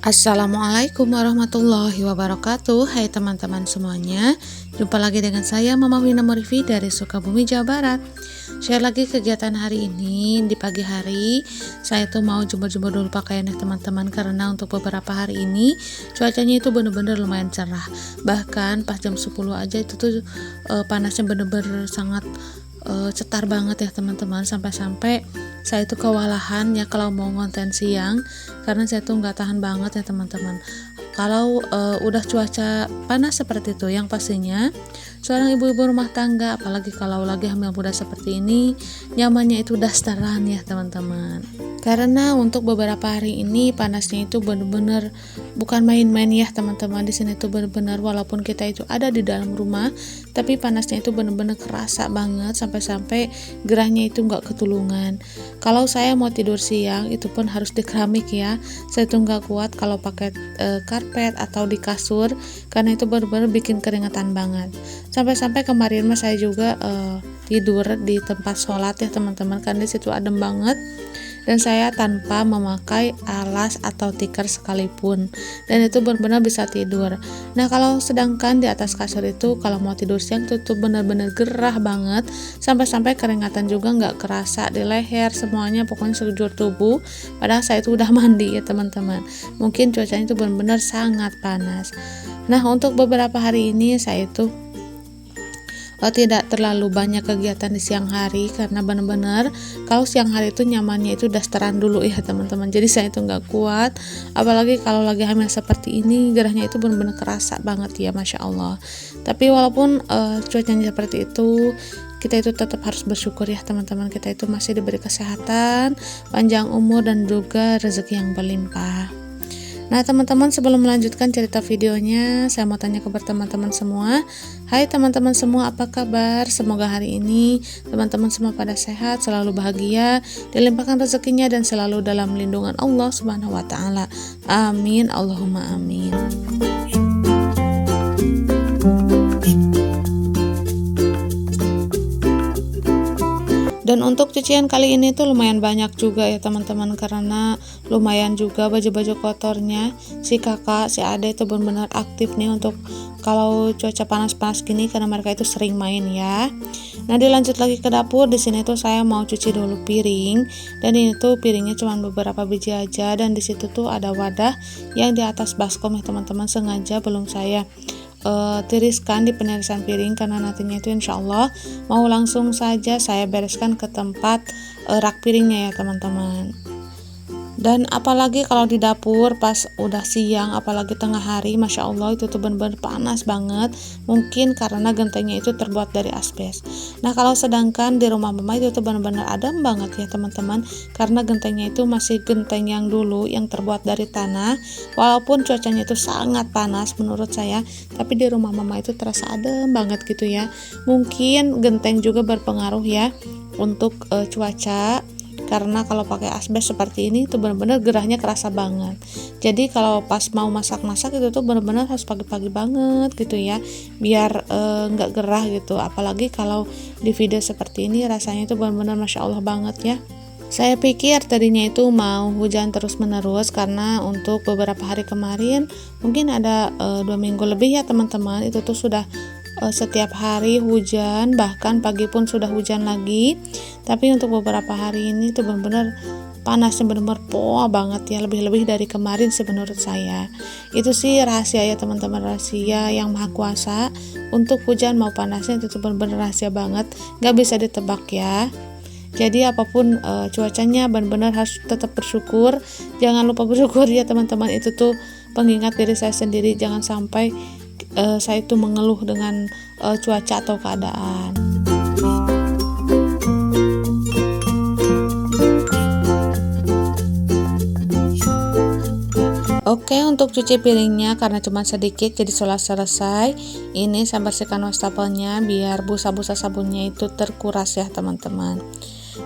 Assalamualaikum warahmatullahi wabarakatuh. Hai teman-teman semuanya, jumpa lagi dengan saya Mama Wina Murifi dari Sukabumi, Jawa Barat. Share lagi kegiatan hari ini. Di pagi hari saya tuh mau jemur-jemur dulu pakaiannya teman-teman, karena untuk beberapa hari ini cuacanya itu bener-bener lumayan cerah. Bahkan pas jam 10 aja itu tuh panasnya bener-bener sangat cetar banget ya teman-teman, sampai-sampai saya itu kewalahan ya kalau mau konten siang, karena saya tuh nggak tahan banget ya teman-teman kalau udah cuaca panas seperti itu. Yang pastinya seorang ibu-ibu rumah tangga, apalagi kalau lagi hamil muda seperti ini, nyamannya itu dasteran ya teman-teman. Karena untuk beberapa hari ini panasnya itu benar-benar bukan main-main ya teman-teman. Di sini tuh benar-benar walaupun kita itu ada di dalam rumah, tapi panasnya itu benar-benar kerasa banget, sampai-sampai gerahnya itu nggak ketulungan. Kalau saya mau tidur siang itu pun harus di keramik ya. Saya tuh nggak kuat kalau pakai karpet atau di kasur, karena itu benar-benar bikin keringatan banget. Sampai-sampai kemarin mas saya juga tidur di tempat sholat ya teman-teman, karena di situ adem banget. Dan saya tanpa memakai alas atau tikar sekalipun, dan itu benar-benar bisa tidur. Nah kalau sedangkan di atas kasur itu kalau mau tidur siang itu tuh benar-benar gerah banget, sampai-sampai keringatan juga nggak kerasa di leher semuanya, pokoknya sekujur tubuh. Padahal saya itu udah mandi ya teman-teman. Mungkin cuacanya itu benar-benar sangat panas. Nah untuk beberapa hari ini saya itu tidak terlalu banyak kegiatan di siang hari, karena benar-benar kalau siang hari itu nyamannya itu dasteran dulu ya teman-teman. Jadi saya itu nggak kuat, apalagi kalau lagi hamil seperti ini, gerahnya itu benar-benar kerasa banget ya, masya Allah. Tapi walaupun cuacanya seperti itu, kita itu tetap harus bersyukur ya teman-teman. Kita itu masih diberi kesehatan, panjang umur, dan juga rezeki yang berlimpah. Nah teman-teman, sebelum melanjutkan cerita videonya, saya mau tanya kepada teman-teman semua. Hai teman-teman semua, apa kabar? Semoga hari ini teman-teman semua pada sehat, selalu bahagia, dilimpahkan rezekinya, dan selalu dalam lindungan Allah Subhanahu wa Ta'ala. Amin, Allahumma amin. Dan untuk cucian kali ini tuh lumayan banyak juga ya teman-teman, karena lumayan juga baju-baju kotornya. Si kakak, si ade itu benar-benar aktif nih untuk kalau cuaca panas-panas gini, karena mereka itu sering main ya. Nah dilanjut lagi ke dapur. Di sini tuh saya mau cuci dulu piring, dan ini tuh piringnya cuma beberapa biji aja, dan di situ tuh ada wadah yang di atas baskom ya teman-teman, sengaja belum saya tiriskan di penirisan piring, karena nantinya itu insya Allah mau langsung saja saya bereskan ke tempat rak piringnya ya teman-teman. Dan apalagi kalau di dapur pas udah siang, apalagi tengah hari, masya Allah itu tuh bener-bener panas banget. Mungkin karena gentengnya itu terbuat dari asbes. Nah kalau sedangkan di rumah mama itu tuh bener-bener adem banget ya teman-teman, karena gentengnya itu masih genteng yang dulu yang terbuat dari tanah. Walaupun cuacanya itu sangat panas menurut saya, tapi di rumah mama itu terasa adem banget gitu ya. Mungkin genteng juga berpengaruh ya untuk cuaca, karena kalau pakai asbes seperti ini tuh benar-benar gerahnya kerasa banget. Jadi kalau pas mau masak-masak itu tuh benar-benar harus pagi-pagi banget gitu ya, biar nggak gerah gitu. Apalagi kalau di video seperti ini rasanya itu benar-benar masya Allah banget ya. Saya pikir tadinya itu mau hujan terus-menerus, karena untuk beberapa hari kemarin mungkin ada 2 minggu lebih ya teman-teman, itu tuh sudah setiap hari hujan, bahkan pagi pun sudah hujan lagi. Tapi untuk beberapa hari ini tuh benar-benar panasnya benar-benar poa banget ya, lebih-lebih dari kemarin sih menurut saya. Itu sih rahasia ya teman-teman, rahasia yang maha kuasa. Untuk hujan mau panasnya itu tuh benar-benar rahasia banget, gak bisa ditebak ya. Jadi apapun cuacanya benar-benar harus tetap bersyukur. Jangan lupa bersyukur ya teman-teman, itu tuh pengingat diri saya sendiri, jangan sampai saya itu mengeluh dengan cuaca atau keadaan. Oke, untuk cuci piringnya karena cuma sedikit jadi sudah selesai. Ini saya bersihkan wastafelnya biar busa-busa sabunnya itu terkuras ya teman-teman.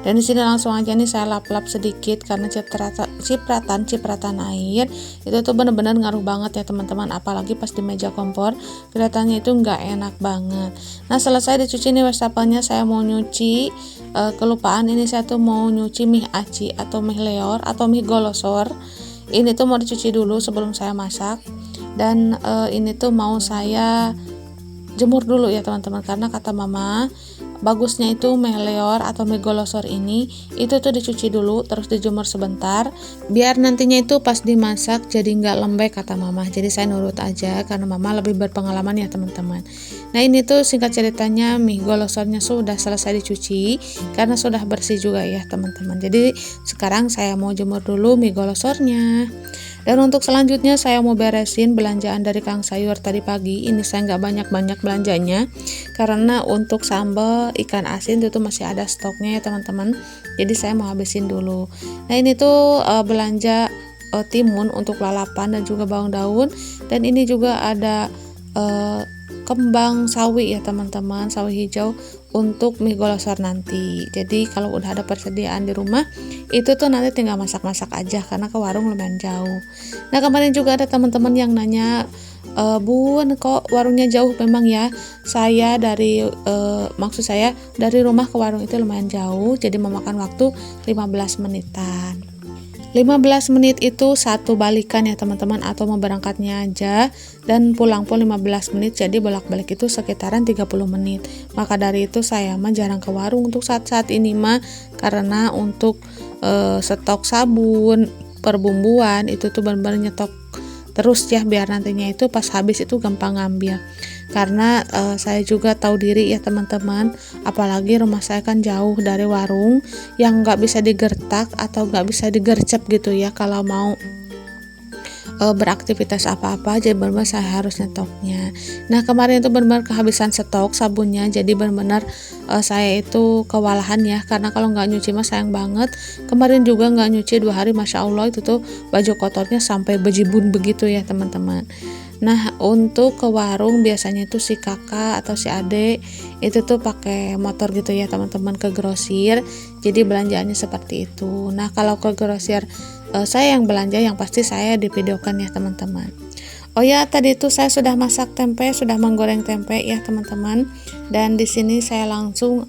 Dan di sini langsung aja nih saya lap-lap sedikit, karena cipratan air itu tuh bener-bener ngaruh banget ya teman-teman, apalagi pas di meja kompor kelihatannya itu nggak enak banget. Nah selesai dicuci nih wastafelnya, saya mau nyuci. Kelupaan ini saya tuh mau nyuci mie aci atau mie leor atau mie golosor. ini tuh mau dicuci dulu sebelum saya masak. Dan ini tuh mau saya jemur dulu ya teman-teman, karena kata mama bagusnya itu mie leor atau mie golosor ini itu tuh dicuci dulu terus dijemur sebentar biar nantinya itu pas dimasak jadi nggak lembek kata mama. Jadi saya nurut aja karena mama lebih berpengalaman ya teman-teman. Nah ini tuh singkat ceritanya mie golosornya sudah selesai dicuci karena sudah bersih juga ya teman-teman. Jadi sekarang saya mau jemur dulu mie golosornya. Dan untuk selanjutnya saya mau beresin belanjaan dari Kang Sayur tadi pagi. Ini saya nggak banyak-banyak belanjanya karena untuk sambal ikan asin itu masih ada stoknya ya teman-teman. Jadi saya mau habisin dulu. Nah ini tuh belanja timun untuk lalapan dan juga bawang daun. Dan ini juga ada kembang sawi ya teman-teman, sawi hijau untuk mie golosor nanti. Jadi kalau udah ada persediaan di rumah itu tuh nanti tinggal masak-masak aja karena ke warung lumayan jauh. Nah kemarin juga ada teman-teman yang nanya, Bun kok warungnya jauh? Memang ya, saya dari maksud saya dari rumah ke warung itu lumayan jauh, jadi memakan waktu 15 menitan. 15 menit itu satu balikan ya teman-teman, atau mau berangkatnya aja dan pulang pun 15 menit, jadi bolak-balik itu sekitaran 30 menit. Maka dari itu saya mah jarang ke warung untuk saat-saat ini mah, karena untuk stok sabun, perbumbuan itu tuh benar-benar nyetok terus ya biar nantinya itu pas habis itu gampang ngambil. Karena saya juga tahu diri ya teman-teman, apalagi rumah saya kan jauh dari warung yang nggak bisa digertak atau nggak bisa digercep gitu ya kalau mau beraktivitas apa-apa, jadi benar-benar saya harus nyetoknya. Nah kemarin itu benar-benar kehabisan stok sabunnya, jadi benar-benar saya itu kewalahan ya, karena kalau nggak nyuci mah sayang banget. Kemarin juga nggak nyuci 2 hari, masya Allah itu tuh baju kotornya sampai bejibun begitu ya teman-teman. Nah untuk ke warung biasanya itu si kakak atau si adek itu tuh pakai motor gitu ya teman-teman ke grosir, jadi belanjaannya seperti itu. Nah kalau ke grosir saya yang belanja, yang pasti saya divideokan ya teman-teman. Oh ya, tadi itu saya sudah masak tempe, sudah menggoreng tempe ya teman-teman. Dan di sini saya langsung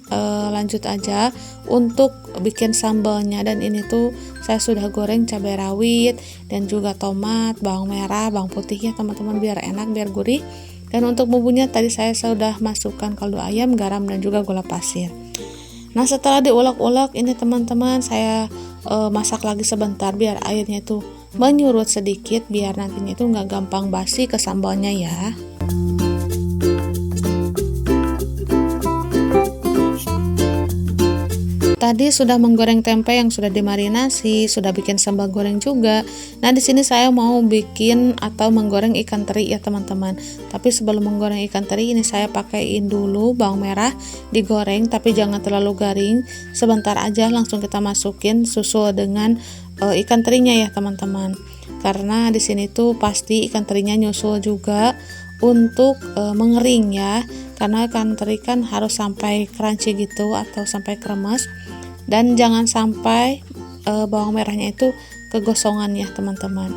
lanjut aja untuk bikin sambalnya. Dan ini tuh saya sudah goreng cabai rawit dan juga tomat, bawang merah, bawang putih ya teman-teman, biar enak, biar gurih. Dan untuk bumbunya tadi saya sudah masukkan kaldu ayam, garam dan juga gula pasir. Nah setelah diulek-ulek ini teman-teman, saya masak lagi sebentar biar airnya itu menyurut sedikit, biar nantinya itu nggak gampang basi ke sambalnya ya. Tadi sudah menggoreng tempe yang sudah dimarinasi, sudah bikin sambal goreng juga. Nah, di sini saya mau bikin atau menggoreng ikan teri ya, teman-teman. Tapi sebelum menggoreng ikan teri ini saya pakaiin dulu bawang merah, digoreng tapi jangan terlalu garing. Sebentar aja langsung kita masukin susul dengan ikan terinya ya, teman-teman. Karena di sini tuh pasti ikan terinya nyusul juga untuk mengering ya. Karena ikan teri kan harus sampai crunchy gitu atau sampai kremes. Dan jangan sampai bawang merahnya itu kegosongan ya teman-teman.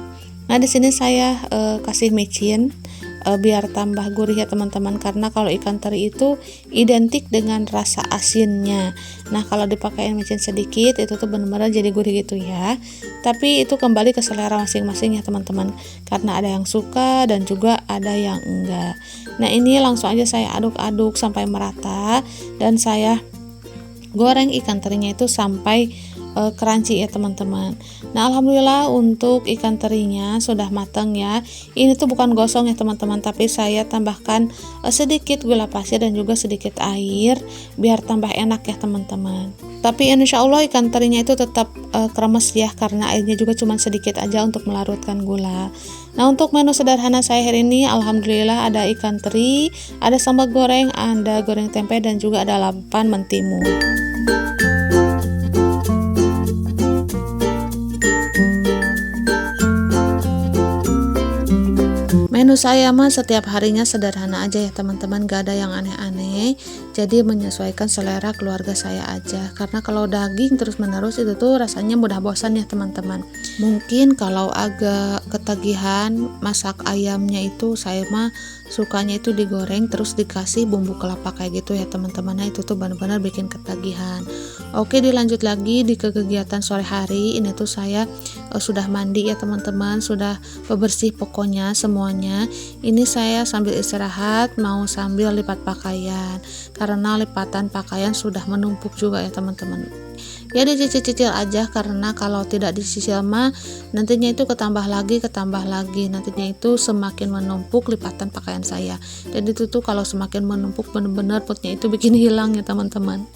Nah di sini saya kasih micin biar tambah gurih ya teman-teman, karena kalau ikan teri itu identik dengan rasa asinnya. Nah kalau dipakai micin sedikit itu tuh benar-benar jadi gurih gitu ya. Tapi itu kembali ke selera masing-masing ya teman-teman, karena ada yang suka dan juga ada yang enggak. Nah ini langsung aja saya aduk-aduk sampai merata dan saya goreng ikan terinya itu sampai crunchy ya teman-teman. Nah alhamdulillah untuk ikan terinya sudah matang ya. Ini tuh bukan gosong ya teman-teman, tapi saya tambahkan sedikit gula pasir dan juga sedikit air biar tambah enak ya teman-teman. Tapi insya Allah ikan terinya itu tetap kremes ya, karena airnya juga cuma sedikit aja untuk melarutkan gula. Nah untuk menu sederhana saya hari ini alhamdulillah ada ikan teri, ada sambal goreng, ada goreng tempe dan juga ada lalapan mentimun. Menu saya mah setiap harinya sederhana aja ya teman-teman, gak ada yang aneh-aneh. jadi menyesuaikan selera keluarga saya aja, karena kalau daging terus menerus itu tuh rasanya mudah bosan ya teman-teman. Mungkin kalau agak ketagihan masak ayamnya itu, saya mah sukanya itu digoreng terus dikasih bumbu kelapa kayak gitu ya teman-teman. Nah itu tuh benar-benar bikin ketagihan. Oke, dilanjut lagi di kegiatan sore hari. Ini tuh saya sudah mandi ya teman-teman, sudah bebersih pokoknya semuanya. Ini saya sambil istirahat mau sambil lipat pakaian, karena lipatan pakaian sudah menumpuk juga ya teman-teman. Ya dicicil-cicil aja, karena kalau tidak dicicil mah nantinya itu ketambah lagi, nantinya itu semakin menumpuk lipatan pakaian saya. Dan itu tuh kalau semakin menumpuk bener-bener moodnya itu bikin hilang ya teman-teman.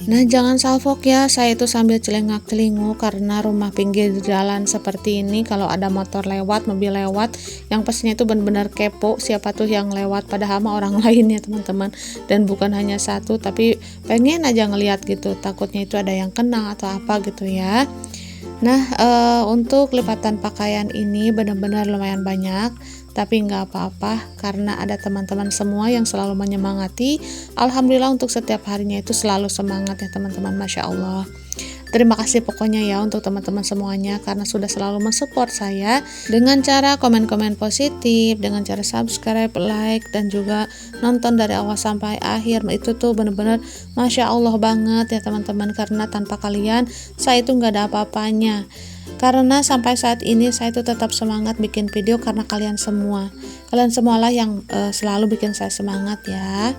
Nah jangan salfok ya, saya itu sambil celengak-celinguk karena rumah pinggir jalan seperti ini kalau ada motor lewat, mobil lewat, yang pastinya itu benar-benar kepo siapa tuh yang lewat, padahal mah orang lain ya teman-teman. Dan bukan hanya satu, tapi pengen aja ngeliat gitu, takutnya itu ada yang kena atau apa gitu ya. Nah untuk lipatan pakaian ini benar-benar lumayan banyak, tapi nggak apa-apa karena ada teman-teman semua yang selalu menyemangati. Alhamdulillah untuk setiap harinya itu selalu semangat ya teman-teman, Masya Allah. Terima kasih pokoknya ya untuk teman-teman semuanya, karena sudah selalu mensupport saya dengan cara komen-komen positif, dengan cara subscribe, like, dan juga nonton dari awal sampai akhir. Itu tuh bener-bener Masya Allah banget ya teman-teman, karena tanpa kalian saya itu nggak ada apa-apanya. Karena sampai saat ini saya itu tetap semangat bikin video karena kalian semua. Kalian semualah yang selalu bikin saya semangat ya.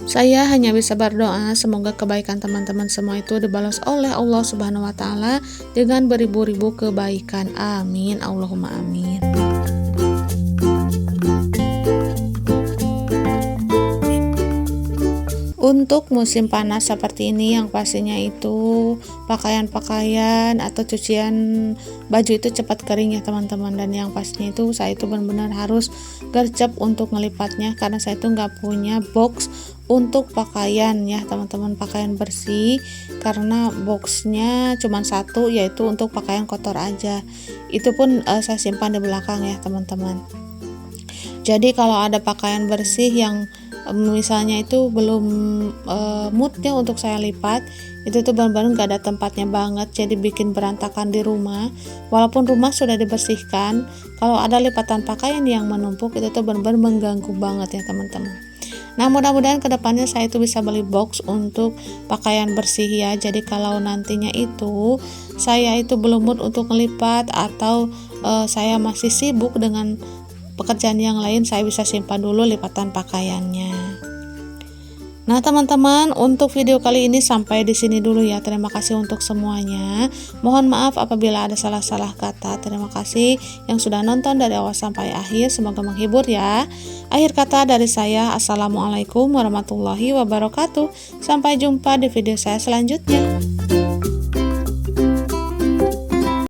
Saya hanya bisa berdoa semoga kebaikan teman-teman semua itu dibalas oleh Allah Subhanahu wa taala dengan beribu-ribu kebaikan. Amin. Allahumma amin. Untuk musim panas seperti ini yang pastinya itu pakaian-pakaian atau cucian baju itu cepat kering ya teman-teman, dan yang pastinya itu saya itu benar-benar harus gercep untuk ngelipatnya karena saya itu nggak punya box untuk pakaian ya teman-teman, pakaian bersih, karena boxnya cuma satu, yaitu untuk pakaian kotor aja. Itu pun saya simpan di belakang ya teman-teman. Jadi kalau ada pakaian bersih yang misalnya itu belum moodnya untuk saya lipat, itu tuh benar-benar gak ada tempatnya banget, jadi bikin berantakan di rumah. Walaupun rumah sudah dibersihkan, kalau ada lipatan pakaian yang menumpuk itu tuh benar-benar mengganggu banget ya teman-teman. Nah mudah-mudahan kedepannya saya itu bisa beli box untuk pakaian bersih ya. Jadi kalau nantinya itu saya itu belum mood untuk ngelipat atau saya masih sibuk dengan pekerjaan yang lain, saya bisa simpan dulu lipatan pakaiannya. Nah teman-teman, untuk video kali ini sampai di sini dulu ya. Terima kasih untuk semuanya. Mohon maaf apabila ada salah-salah kata. Terima kasih yang sudah nonton dari awal sampai akhir. Semoga menghibur ya. Akhir kata dari saya, Assalamualaikum warahmatullahi wabarakatuh. Sampai jumpa di video saya selanjutnya.